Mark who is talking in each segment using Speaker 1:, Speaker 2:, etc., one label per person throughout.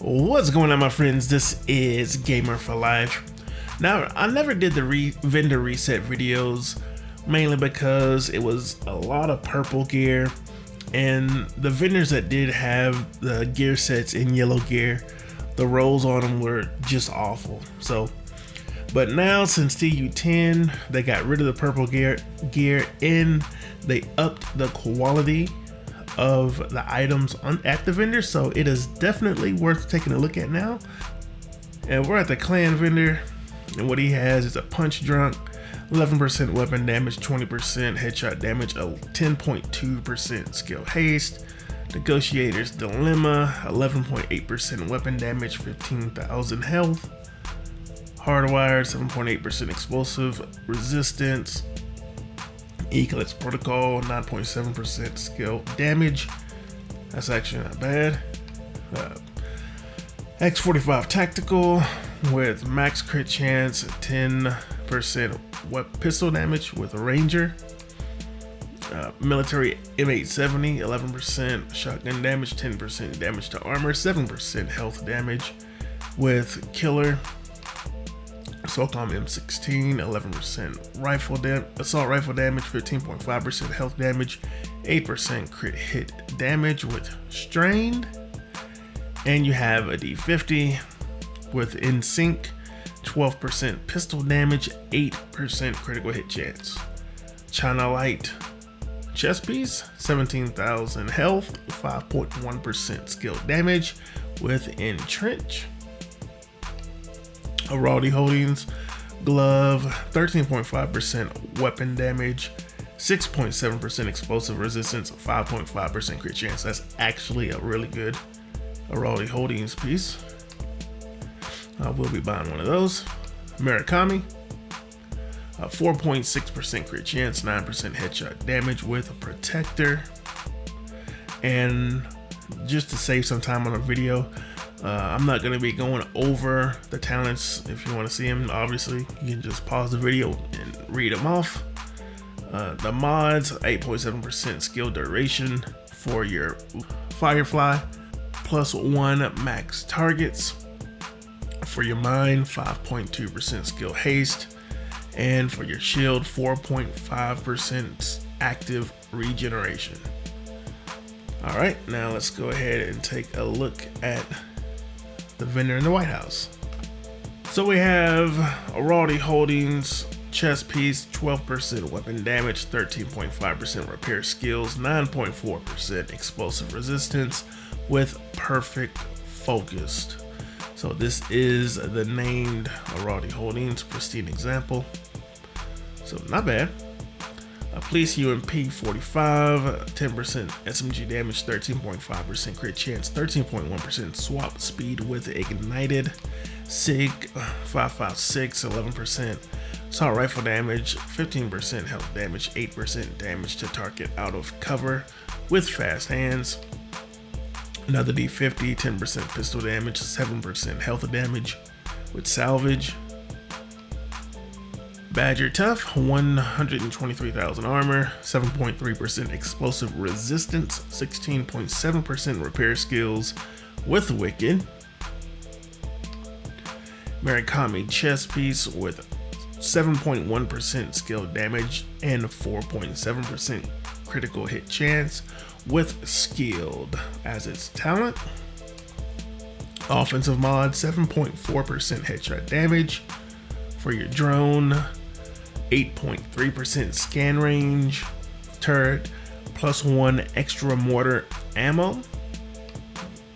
Speaker 1: What's going on, my friends? This is Gamer for Life. Now, I never did the vendor reset videos, mainly because it was a lot of purple gear, and the vendors that did have the gear sets in yellow gear, the rolls on them were just awful. But now since TU10, they got rid of the purple gear and they upped the quality of the items at the vendor, so it is definitely worth taking a look at now. And we're at the clan vendor, and what he has is a punch drunk, 11% weapon damage, 20% headshot damage, a 10.2% skill haste, negotiator's dilemma, 11.8% weapon damage, 15,000 health, hardwired, 7.8% explosive resistance, Eclipse Protocol, 9.7% skill damage. That's actually not bad. X45 Tactical with max crit chance, 10% pistol damage with a Ranger. Military M870, 11% shotgun damage, 10% damage to armor, 7% health damage with Killer. SOCOM M16, 11% assault rifle damage, 15.5% health damage, 8% crit hit damage with Strained. And you have a D50 with In Sync, 12% pistol damage, 8% critical hit chance. China Light chest piece, 17,000 health, 5.1% skill damage with Entrench. A Rawdy Holdings glove, 13.5% weapon damage, 6.7% explosive resistance, 5.5% crit chance. That's actually a really good Rawdy Holdings piece. I will be buying one of those. Murakami, 4.6% crit chance, 9% headshot damage with a protector. And just to save some time on the video, I'm not going to be going over the talents. If you want to see them, obviously you can just pause the video and read them off. The mods, 8.7% skill duration for your Firefly, +1 max targets. For your mine, 5.2% skill haste, and for your shield, 4.5% active regeneration. All right, now let's go ahead and take a look at the vendor in the White House. So we have a Rawdy Holdings chest piece, 12% weapon damage, 13.5% repair skills, 9.4% explosive resistance with perfect focused. So this is the named Rawdy Holdings pristine example. So not bad. A Police UMP 45, 10% SMG damage, 13.5% crit chance, 13.1% swap speed with ignited. SIG 556, 11% assault rifle damage, 15% health damage, 8% damage to target out of cover with fast hands. Another D50, 10% pistol damage, 7% health damage with salvage. Badger Tough, 123,000 armor, 7.3% explosive resistance, 16.7% repair skills with Wicked. Murakami chest piece with 7.1% skill damage and 4.7% critical hit chance with Skilled as its talent. Offensive mod, 7.4% headshot damage for your drone, 8.3% scan range, turret, +1 extra mortar ammo,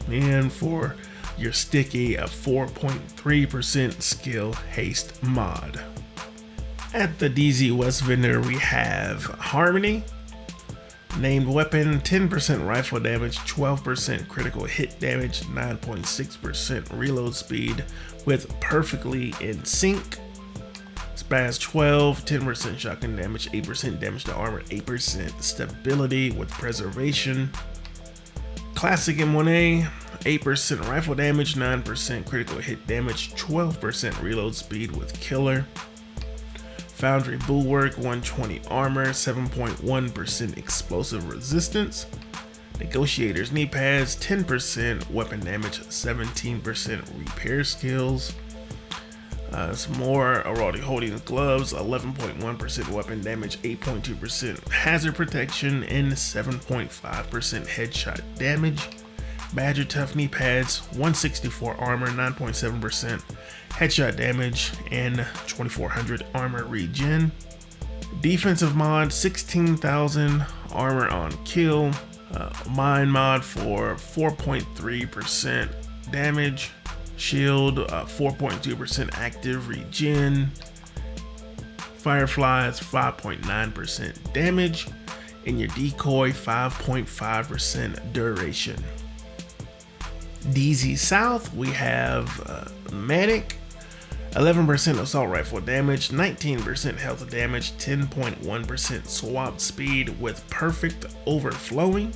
Speaker 1: and for your sticky, a 4.3% skill haste mod. At the DZ West vendor, we have Harmony, named weapon, 10% rifle damage, 12% critical hit damage, 9.6% reload speed with perfectly in sync. Spaz 12, 10% shotgun damage, 8% damage to armor, 8% stability with preservation. Classic M1A, 8% rifle damage, 9% critical hit damage, 12% reload speed with Killer. Foundry Bulwark, 120 armor, 7.1% explosive resistance, Negotiator's knee pads, 10% weapon damage, 17% repair skills. Some more Rawdy Holdings gloves, 11.1% weapon damage, 8.2% hazard protection, and 7.5% headshot damage. Badger Tough knee pads, 164 armor, 9.7% headshot damage, and 2400 armor regen. Defensive mod, 16,000 armor on kill. Mine mod for 4.3% damage. Shield, 4.2% active regen. Fireflies, 5.9% damage. And your decoy, 5.5% duration. DZ South, we have Medic, 11% assault rifle damage, 19% health damage, 10.1% swap speed with perfect overflowing.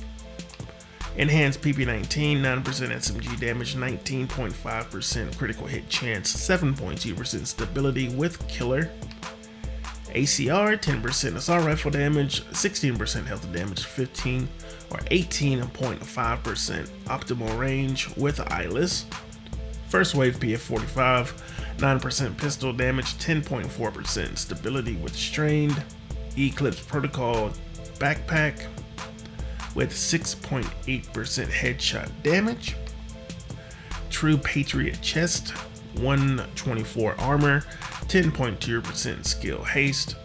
Speaker 1: Enhanced PP19, 9% SMG damage, 19.5% critical hit chance, 7.2% stability with killer. ACR, 10% assault rifle damage, 16% health damage, 18.5% optimal range with eyeless. First wave PF45, 9% pistol damage, 10.4% stability with strained. Eclipse Protocol backpack with 6.8% headshot damage. True Patriot chest, 124 armor, 10.2% skill haste.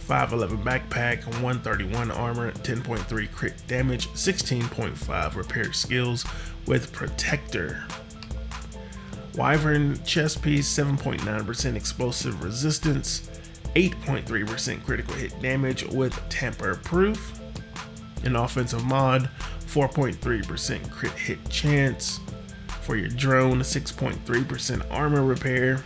Speaker 1: 511 backpack, 131 armor, 10.3 crit damage, 16.5 repair skills with protector. Wyvern chest piece, 7.9% explosive resistance, 8.3% critical hit damage with tamper proof. An offensive mod, 4.3% crit hit chance. For your drone, 6.3% armor repair.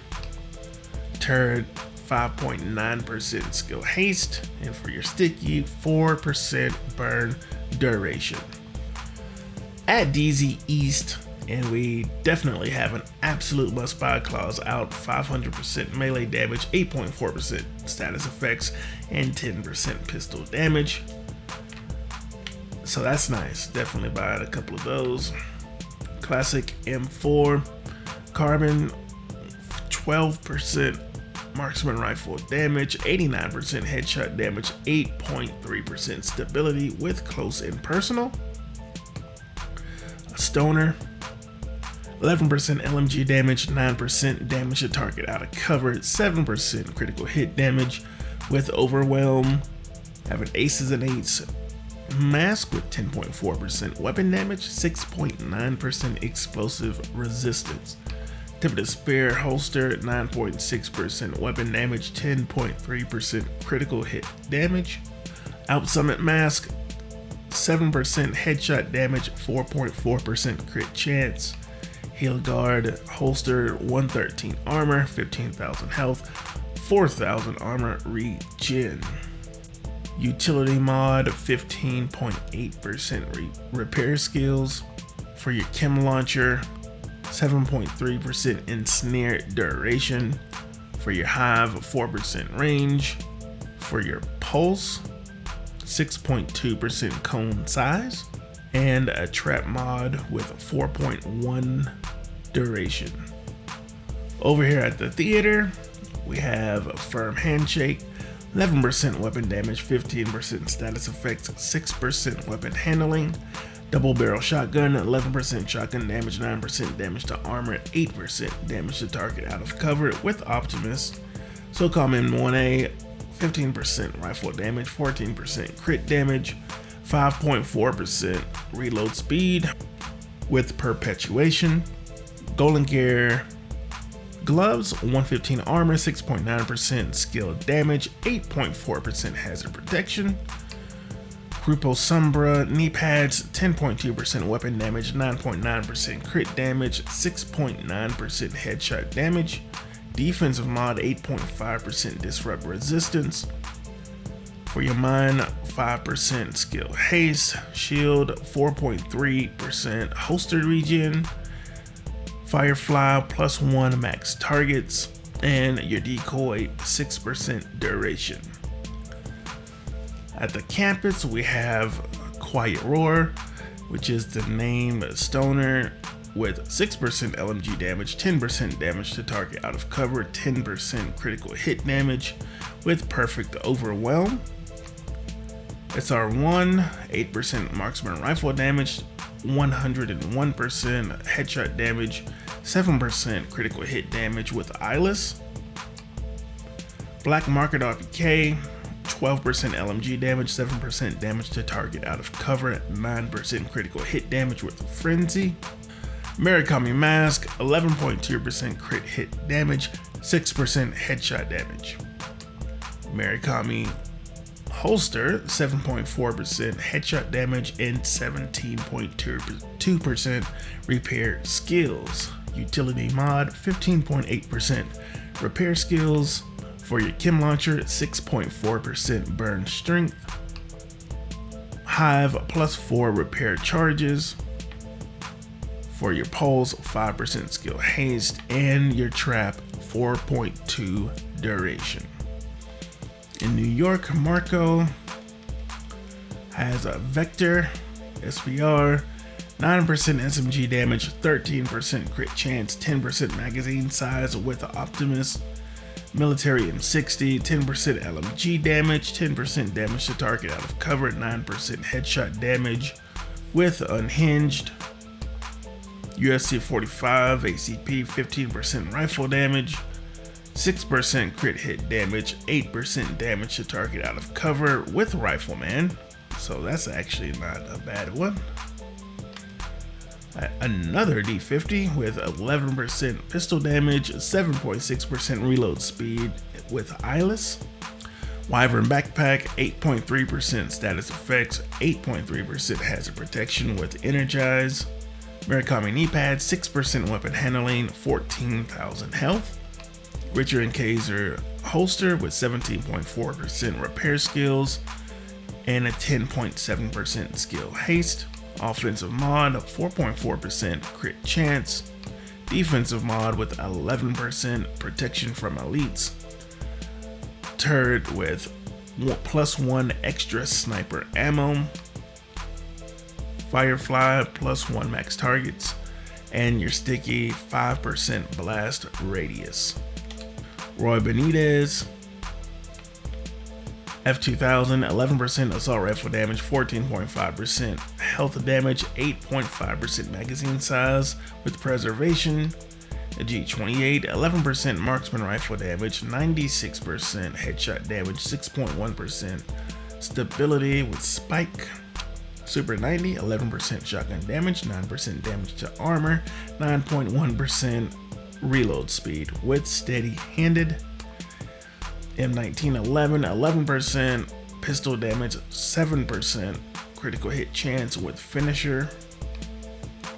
Speaker 1: Turret, 5.9% skill haste. And for your sticky, 4% burn duration. At DZ East, and we definitely have an absolute must buy clause out, 500% melee damage, 8.4% status effects, and 10% pistol damage. So that's nice. Definitely buy a couple of those. Classic M4 carbon, 12% marksman rifle damage, 89% headshot damage, 8.3% stability with close and personal. Stoner, 11% LMG damage, 9% damage to target out of cover, 7% critical hit damage with overwhelm. Having aces and eights mask with 10.4% weapon damage, 6.9% explosive resistance. Tip of the spear holster, 9.6% weapon damage, 10.3% critical hit damage. Out summit mask, 7% headshot damage, 4.4% crit chance. Heel guard holster, 113 armor, 15,000 health, 4,000 armor regen. Utility mod, 15.8% repair skills. For your chem launcher, 7.3% ensnare duration. For your hive, 4% range. For your pulse, 6.2% cone size. And a trap mod with 4.1 duration. Over here at the theater, we have a firm handshake, 11% weapon damage, 15% status effects, 6% weapon handling. Double barrel shotgun, 11% shotgun damage, 9% damage to armor, 8% damage to target out of cover with Optimus. SOCOM M1A, 15% rifle damage, 14% crit damage, 5.4% reload speed with perpetuation. Golden Gear gloves, 115 armor, 6.9% skill damage, 8.4% hazard protection. Grupo Sombra knee pads, 10.2% weapon damage, 9.9% crit damage, 6.9% headshot damage. Defensive mod, 8.5% disrupt resistance. For your mine, 5% skill haste. Shield, 4.3% holster regen. Firefly, +1 max targets. And your decoy, 6% duration. At the campus, we have Quiet Roar, which is the name Stoner, with 6% LMG damage, 10% damage to target out of cover, 10% critical hit damage with perfect overwhelm. SR1, 8% marksman rifle damage, 101% headshot damage, 7% critical hit damage with eyeless. Black Market RPK, 12% LMG damage, 7% damage to target out of cover, 9% critical hit damage with Frenzy. Murakami Mask, 11.2% crit hit damage, 6% headshot damage. Murakami Holster, 7.4% headshot damage and 17.2% repair skills. Utility mod, 15.8% repair skills. For your Chem Launcher, 6.4% burn strength. Hive, +4 repair charges. For your Pulse, 5% skill haste. And your Trap, 4.2 duration. In New York, Marco has a Vector, SPR, 9% SMG damage, 13% crit chance, 10% magazine size with Optimus. Military M60, 10% LMG damage, 10% damage to target out of cover, 9% headshot damage with Unhinged. USC 45, ACP, 15% rifle damage, 6% crit hit damage, 8% damage to target out of cover with Rifleman. So that's actually not a bad one. Another D50 with 11% pistol damage, 7.6% reload speed with Eyeless. Wyvern Backpack, 8.3% status effects, 8.3% hazard protection with Energize. Murakami Knee Pad, 6% weapon handling, 14,000 health. Richer and Kaiser Holster with 17.4% repair skills and a 10.7% skill haste. Offensive mod, 4.4% crit chance. Defensive mod with 11% protection from elites. Turret with +1 extra sniper ammo. Firefly, +1 max targets. And your sticky, 5% blast radius. Roy Benitez, F2000, 11% assault rifle damage, 14.5% health damage, 8.5% magazine size with preservation. A G28, 11% marksman rifle damage, 96% headshot damage, 6.1% stability with spike. Super 90, 11% shotgun damage, 9% damage to armor, 9.1% reload speed with steady-handed. M1911, 11% pistol damage, 7% critical hit chance with finisher.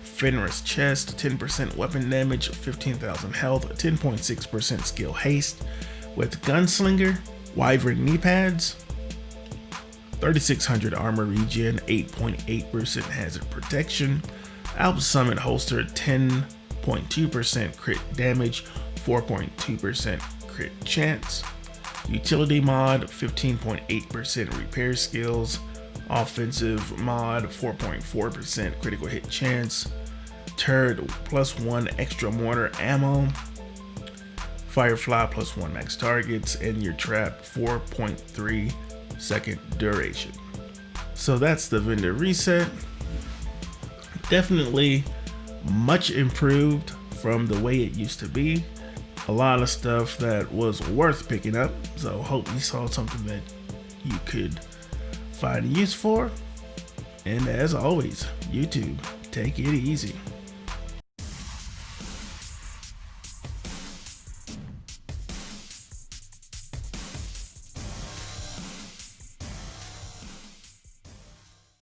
Speaker 1: Fenris Chest, 10% weapon damage, 15,000 health, 10.6% skill haste with Gunslinger. Wyvern Knee Pads, 3600 armor regen, 8.8% hazard protection. Alp Summit Holster, 10.2% crit damage, 4.2% crit chance. Utility mod, 15.8% repair skills. Offensive mod, 4.4% critical hit chance. Turret, +1 extra mortar ammo. Firefly, +1 max targets. And your trap, 4.3 second duration. So that's the vendor reset. Definitely much improved from the way it used to be. A lot of stuff that was worth picking up. So hope you saw something that you could find use for. And as always, YouTube, take it easy.